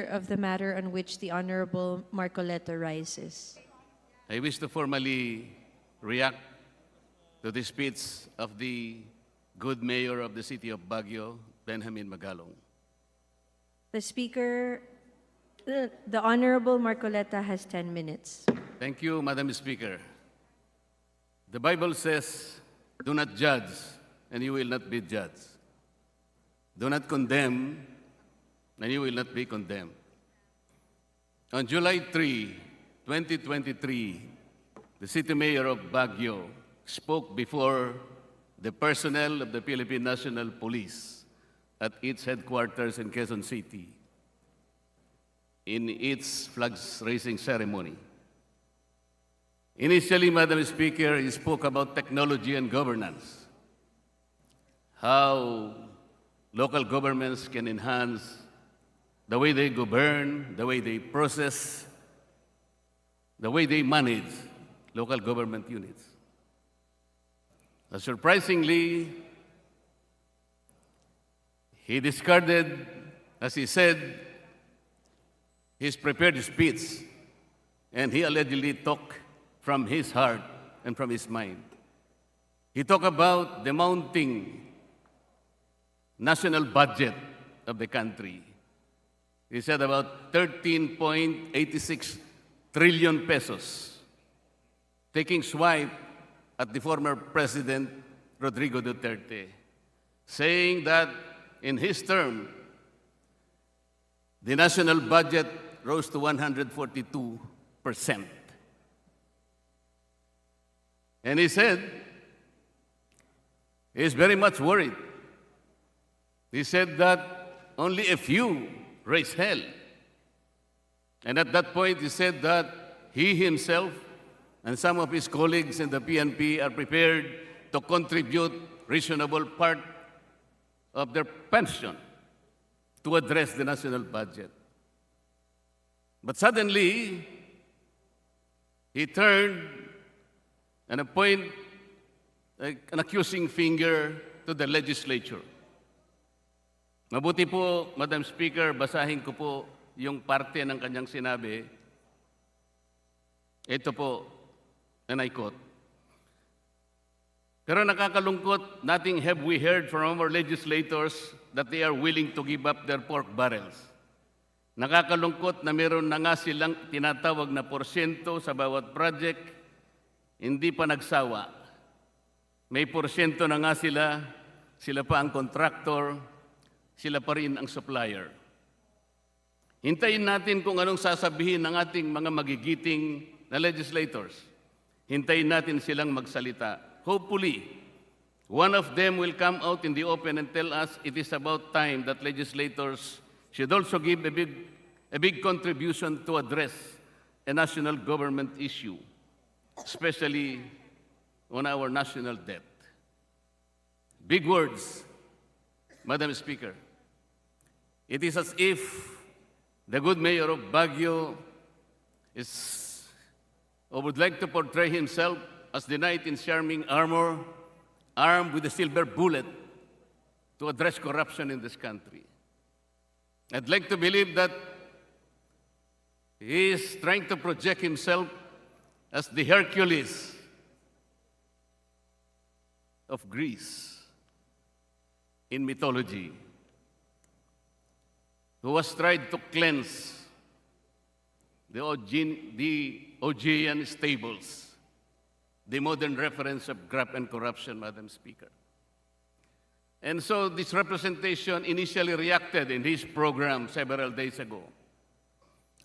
of the matter on which the Honorable Marcoleta rises. I wish to formally react to the speech of the good mayor of the city of Baguio, Benjamin Magalong. The Speaker, the Honorable Marcoleta has 10 minutes. Thank you, Madam Speaker. The Bible says, do not judge, and you will not be judged. Do not condemn, and you will not be condemned. On July 3, 2023, the City Mayor of Baguio spoke before the personnel of the Philippine National Police at its headquarters in Quezon City in its flags raising ceremony. Initially, Madam Speaker, he spoke about technology and governance, how local governments can enhance the way they govern, the way they process, the way they manage local government units. Surprisingly, he discarded, as he said, his prepared speech, and he allegedly talked from his heart and from his mind. He talked about the mounting national budget of the country. He said about 13.86 trillion pesos, taking swipe at the former President Rodrigo Duterte, saying that in his term, the national budget rose to 142%. And he said he's very much worried. He said that only a few raise hell. And at that point, he said that he himself and some of his colleagues in the PNP are prepared to contribute reasonable part of their pension to address the national budget. But suddenly, he turned and pointed an accusing finger to the legislature. Mabuti po, Madam Speaker, basahin ko po yung parte ng kanyang sinabi. Ito po, and I quote, "Pero nakakalungkot, nothing have we heard from our legislators that they are willing to give up their pork barrels. Nakakalungkot na meron na nga silang tinatawag na porsyento sa bawat project, hindi pa nagsawa. May porsyento na nga sila pa ang contractor, sila pa rin ang supplier. Hintayin natin kung anong sasabihin ng ating mga magigiting na legislators. Hintayin natin silang magsalita. Hopefully, one of them will come out in the open and tell us it is about time that legislators should also give a big contribution to address a national government issue, especially on our national debt." Big words, Madam Speaker. It is as if the good mayor of Baguio would like to portray himself as the knight in shining armor, armed with a silver bullet to address corruption in this country. I'd like to believe that he is trying to project himself as the Hercules of Greece in mythology, who has tried to cleanse the Augean stables, the modern reference of graft and corruption, Madam Speaker. And so this representation initially reacted in his program several days ago.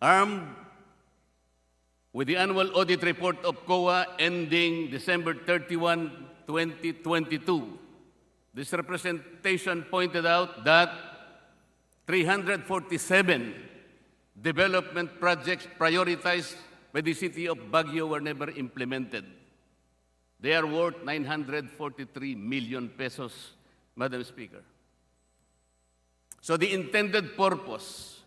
Armed with the annual audit report of COA ending December 31, 2022, this representation pointed out that 347 development projects prioritized by the city of Baguio were never implemented. They are worth 943 million pesos, Madam Speaker. So the intended purpose,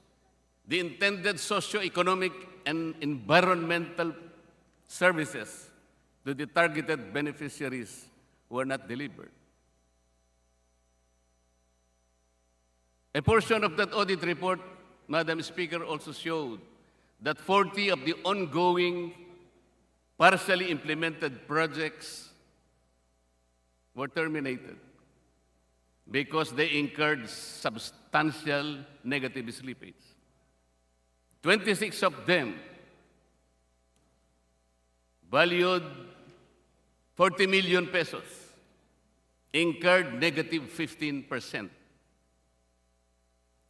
the intended socio-economic and environmental services to the targeted beneficiaries were not delivered. A portion of that audit report Madam Speaker, also showed that 40 of the ongoing partially implemented projects were terminated because they incurred substantial negative slippage. 26 of them valued 40 million pesos, incurred negative 15%.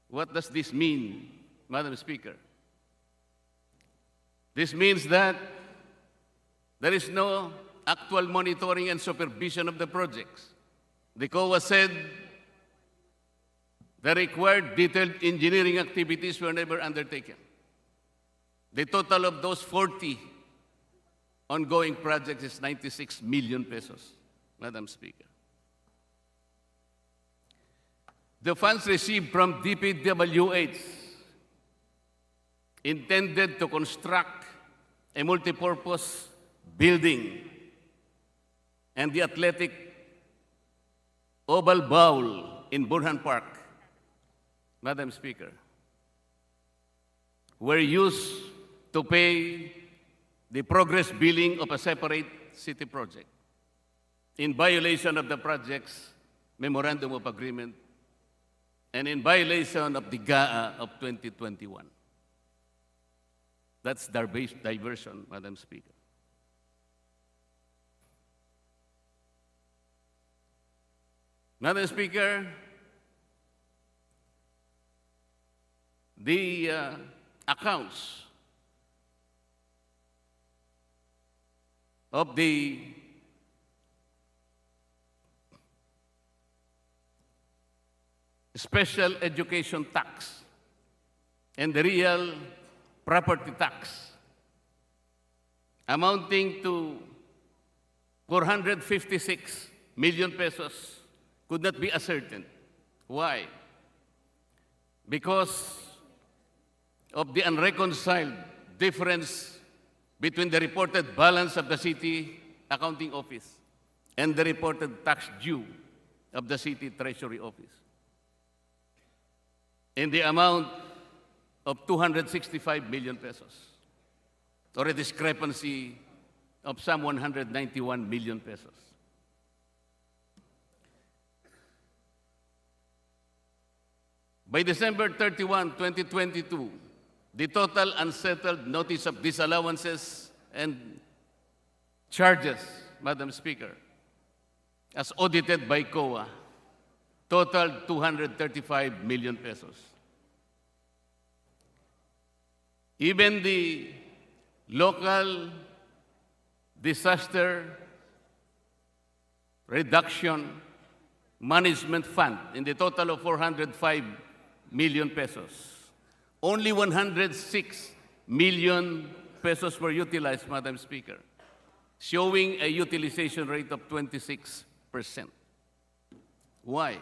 What does this mean, Madam Speaker? This means that there is no actual monitoring and supervision of the projects. The COA said the required detailed engineering activities were never undertaken. The total of those 40 ongoing projects is 96 million pesos, Madam Speaker. The funds received from DPWH intended to construct a multipurpose building and the athletic oval bowl in Burhan Park, Madam Speaker, were used to pay the progress billing of a separate city project in violation of the project's Memorandum of Agreement and in violation of the GAA of 2021. That's diversion, Madam Speaker. Madam Speaker, the accounts of the special education tax and the real property tax amounting to 456 million pesos could not be ascertained. Why? Because of the unreconciled difference between the reported balance of the city accounting office and the reported tax due of the city treasury office in the amount of 265 million pesos, or a discrepancy of some 191 million pesos. By December 31, 2022, the total unsettled notice of disallowances and charges, Madam Speaker, as audited by COA, totaled 235 million pesos. Even the local disaster reduction management fund in the total of 405 million pesos, only 106 million pesos were utilized, Madam Speaker, showing a utilization rate of 26%. Why?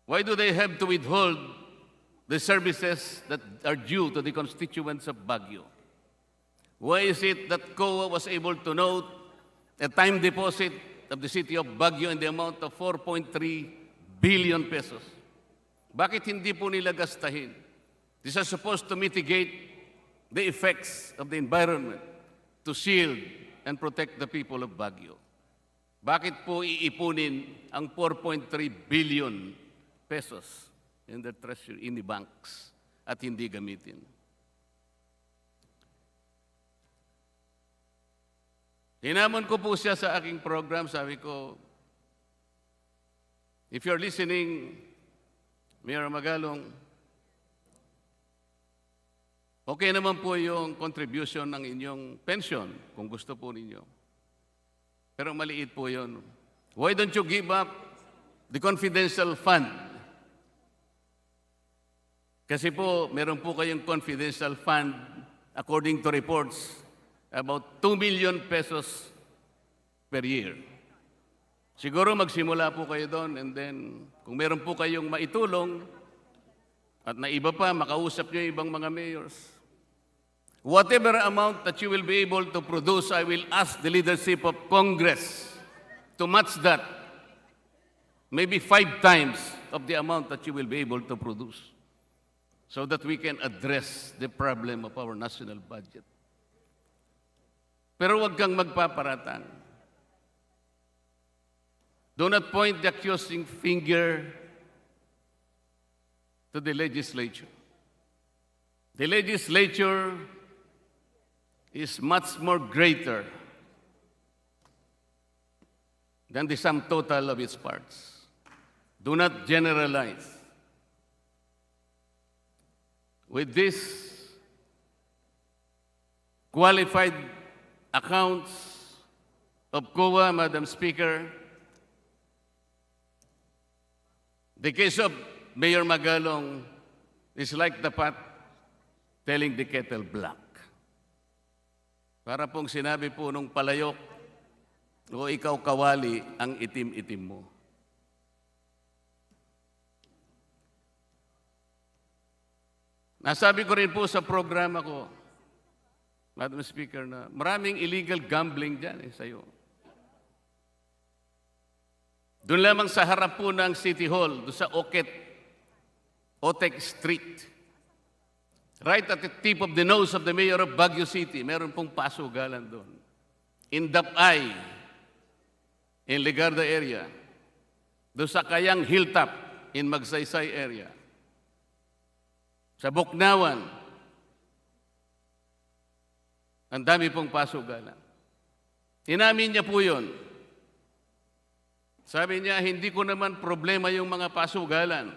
Why do they have to withhold the services that are due to the constituents of Baguio? Why is it that COA was able to note a time deposit of the city of Baguio in the amount of 4.3 billion pesos? Bakit hindi po nila gastahin? This is supposed to mitigate the effects of the environment, to shield and protect the people of Baguio. Bakit po iipunin ang 4.3 billion pesos in the treasury, in the banks, at hindi gamitin? Hinamon ko po siya sa aking program, sabi ko, if you're listening, Mayor Magalong, okay naman po yung contribution ng inyong pension, kung gusto po ninyo. Pero maliit po yun. Why don't you give up the confidential fund? Kasi po, meron po kayong confidential fund, according to reports, about 2 million pesos per year. Siguro magsimula po kayo doon, and then kung meron po kayong maitulong at na iba pa, makausap niyo yung ibang mga mayors. Whatever amount that you will be able to produce, I will ask the leadership of Congress to match that, maybe 5 times of the amount that you will be able to produce. so that we can address the problem of our national budget. Pero huwag kang magpaparatang. Do not point the accusing finger to the legislature. The legislature is much more greater than the sum total of its parts. Do not generalize. With this qualified accounts of COA, Madam Speaker, the case of Mayor Magalong is like the pot telling the kettle black. Para pong sinabi po nung palayok, o ikaw kawali, ang itim-itim mo. Nasabi ko rin po sa programa ko, Madam Speaker, na maraming illegal gambling dyan sa'yo. Doon lamang sa harap po ng City Hall, doon sa Otek Street, right at the tip of the nose of the Mayor of Baguio City, meron pong pasugalan doon. In Dapay, in Ligarda area, doon sa Kayang Hilltop, in Magsaysay area, sa Buknawan, ang dami pong pasugalan. Inamin niya po yun. Sabi niya, hindi ko naman problema yung mga pasugalan.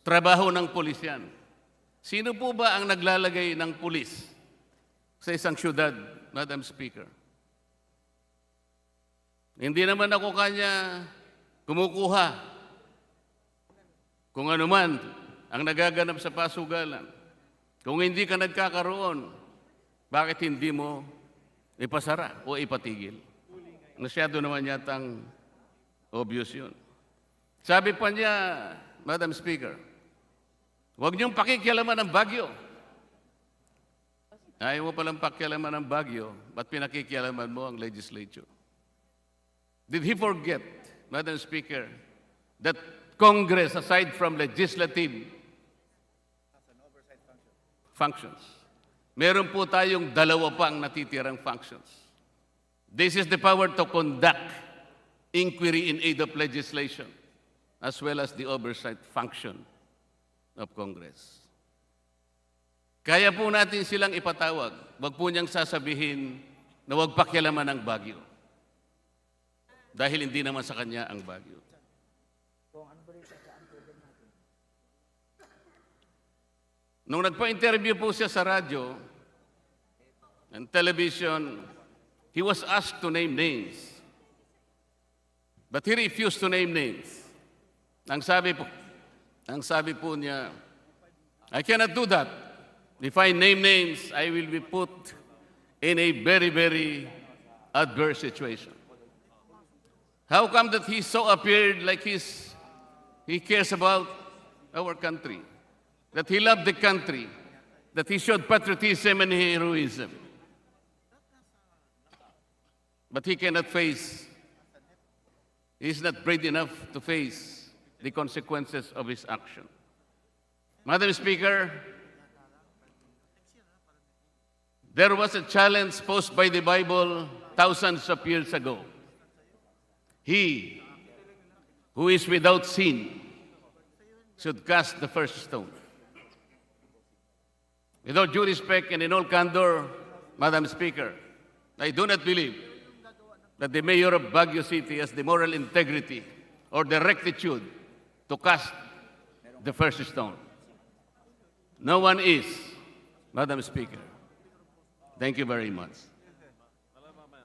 Trabaho ng pulis yan. Sino po ba ang naglalagay ng pulis sa isang syudad, Madam Speaker? Hindi naman ako kanya kumukuha kung ano man ang nagaganap sa pasugalan. Kung hindi ka nagkakaroon, bakit hindi mo ipasara o ipatigil? Masyado naman yatang obvious yun. Sabi pa niya, Madam Speaker, huwag niyong pakikialaman ng Baguio. Ayaw mo palang pakialaman ng Baguio, ba't pinakikialaman mo ang legislature? Did he forget, Madam Speaker, that Congress, aside from legislative functions, meron po tayong dalawa pang natitirang functions. This is the power to conduct inquiry in aid of legislation, as well as the oversight function of Congress. Kaya po natin silang ipatawag. Wag po niyang sasabihin na wag pakialaman ang Baguio. Dahil hindi naman sa kanya ang Baguio. Nung nagpa-interview po siya sa radyo and television, he was asked to name names. But he refused to name names. Ang sabi po niya, I cannot do that. If I name names, I will be put in a very, very adverse situation. How come that he so appeared like he cares about our country? That he loved the country, that he showed patriotism and heroism. But he cannot face, he is not brave enough to face the consequences of his action. Madam Speaker, there was a challenge posed by the Bible thousands of years ago. He who is without sin should cast the first stone. With all due respect and in all candor, Madam Speaker, I do not believe that the mayor of Baguio City has the moral integrity or the rectitude to cast the first stone. No one is, Madam Speaker. Thank you very much.